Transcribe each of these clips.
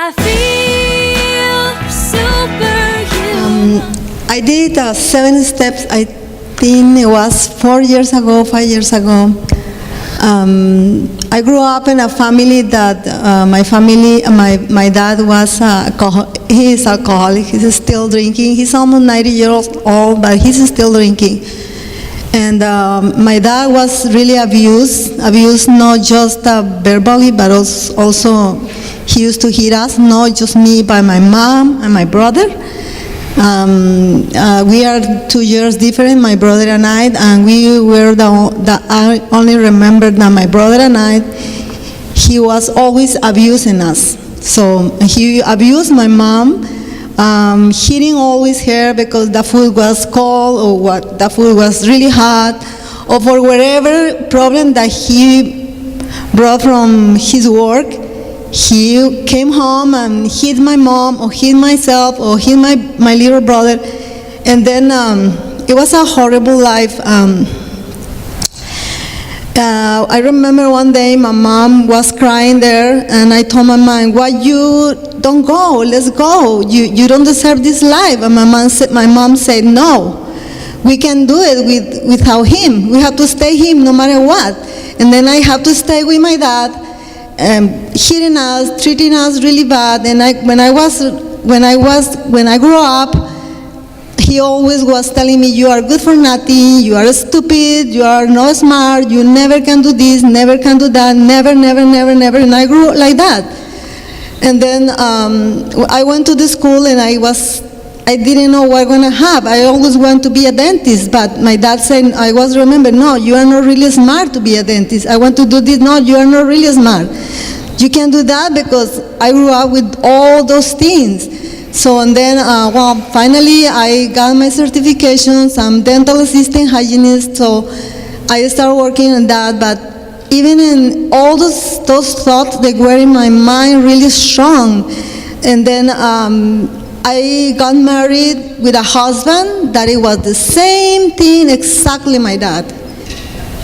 I feel superhuman. I did 7 steps, I think it was 4 years ago, 5 years ago. I grew up in a family that my dad was he is alcoholic. He's still drinking. He's almost 90 years old, but he's still drinking. And my dad was really abused not just verbally, but also he used to hit us, not just me, but my mom and my brother. We are 2 years different, my brother and I, we were I only remember that my brother and I, he was always abusing us. So he abused my mom, hitting always her because the food was cold or what the food was really hot, or for whatever problem that he brought from his work. He came home and hit my mom or hit myself or hit my little brother. And then it was a horrible life. I remember one day my mom was crying there, and I told my mom, "Why you don't go? Let's go. You don't deserve this life." And my mom said, "No, we can do it without him. We have to stay him no matter what." And then I have to stay with my dad, hitting us, treating us really bad. And when I grew up, he always was telling me, "You are good for nothing, you are stupid, you are not smart, you never can do this, never can do that, never, never, never, never." And I grew like that. And then I went to the school, and I didn't know what I'm going to have. I always wanted to be a dentist, but my dad said, "No, you are not really smart to be a dentist. I want to do this." "No, you are not really smart. You can do that," because I grew up with all those things. So, and then, finally I got my certifications. I'm dental assistant hygienist, so I started working on that. But even in all those thoughts, they were in my mind really strong. And then I got married with a husband that it was the same thing, exactly my dad.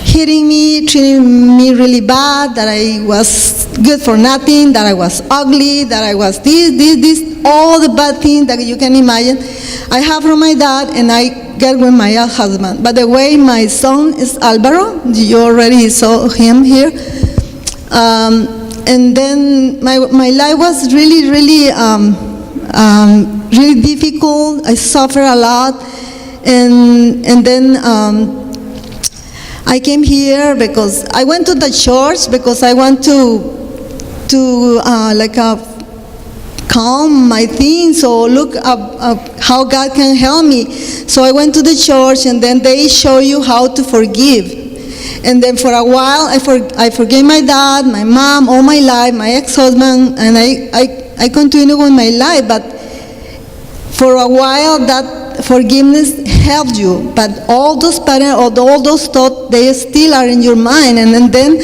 Hitting me, treating me really bad, that I was good for nothing, that I was ugly, that I was this, all the bad things that you can imagine. I have from my dad, and I get with my husband. By the way, my son is Alvaro. You already saw him here. And then my life was really, really, really difficult. I suffered a lot, and then I came here because I went to the church because I want to calm my things, so look up how God can help me. So I went to the church, and then they show you how to forgive. And then for a while, I forgave my dad, my mom, all my life, my ex-husband, and I continue with my life. But for a while, that forgiveness helped you. But all those patterns, all those thoughts, they still are in your mind. And then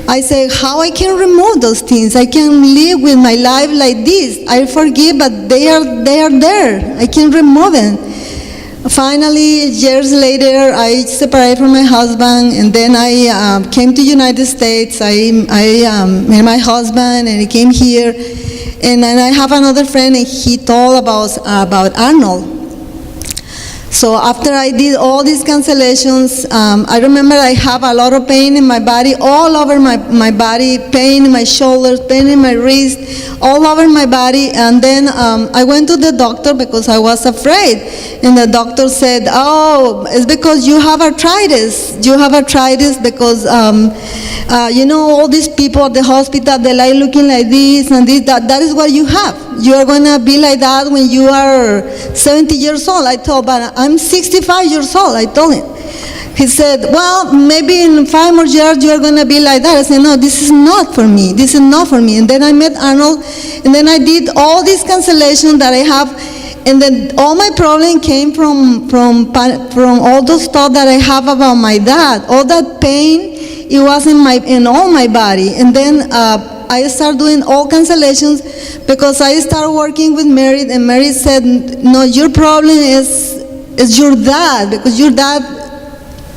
I say, how I can remove those things? I can live with my life like this. I forgive, but they are there. I can remove them. Finally, years later, I separated from my husband, and then I came to United States. I met my husband, and he came here. And then I have another friend, and he told about Arnoux. So after I did all these cancellations, I remember I have a lot of pain in my body, all over my body, pain in my shoulders, pain in my wrist, all over my body. And then I went to the doctor because I was afraid. And the doctor said, "Oh, it's because you have arthritis. You have arthritis because, all these people at the hospital, they like looking like this and this. That is what you have. You are going to be like that when you are 70 years old." I told, "But I'm 65 years old," I told him. He said, "Well, maybe in 5 more years you are going to be like that." I said, "No, this is not for me. This is not for me." And then I met Arnoux, and then I did all these cancellations that I have. And then all my problem came from all those thoughts that I have about my dad. All that pain, it was in all my body. And then I started doing all cancellations because I started working with Mary, and Mary said, "No, your problem is your dad, because your dad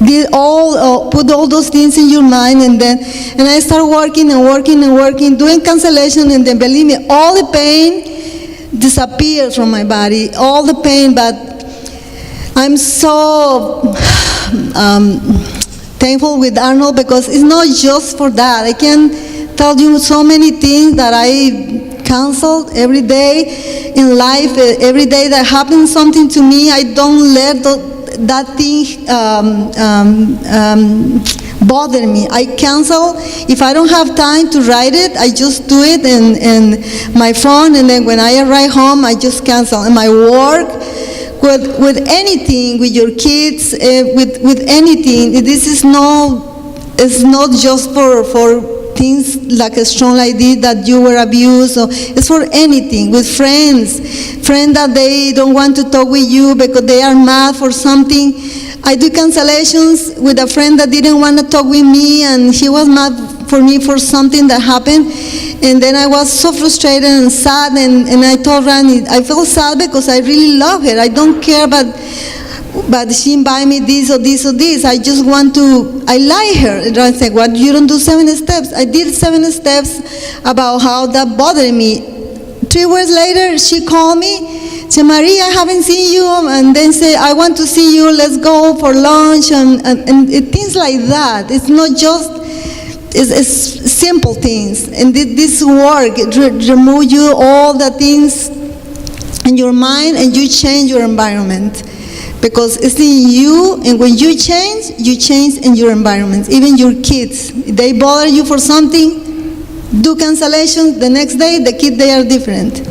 put all those things in your mind, and I start working and working and working, doing cancellation, and then believe me, all the pain disappears from my body, all the pain. But I'm so thankful with Arnold, because it's not just for that. I can tell you so many things that I canceled every day in life. Every day that happens something to me, I don't let that thing bother me. I cancel. If I don't have time to write it, I just do it in my phone, and then when I arrive home, I just cancel. And my work, with anything, with your kids, with anything, this is it's not just for things like a strong like this, that you were abused. Or it's for anything. With friends that they don't want to talk with you because they are mad for something. I do cancellations with a friend that didn't want to talk with me, and he was mad for me for something that happened. And then I was so frustrated and sad, and I told Rani, I feel sad because I really love her. I don't care but she buy me this or this or this. I just want to, I like her. And I said, what, you don't do 7 steps? I did 7 steps about how that bothered me. 3 weeks later, she called me, said, Maria, I haven't seen you, and then say, I want to see you, let's go for lunch, and things like that. It's not just, it's simple things. And this work, it remove you all the things in your mind, and you change your environment. Because it's in you, and when you change in your environment. Even your kids, if they bother you for something, do cancellations, the next day, the kids, they are different.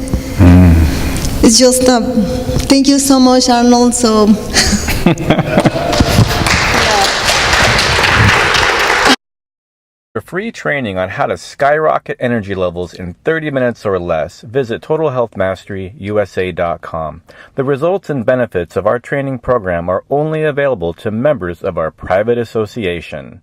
It's just, thank you so much, Arnold. So. For free training on how to skyrocket energy levels in 30 minutes or less, visit TotalHealthMasteryUSA.com. The results and benefits of our training program are only available to members of our private association.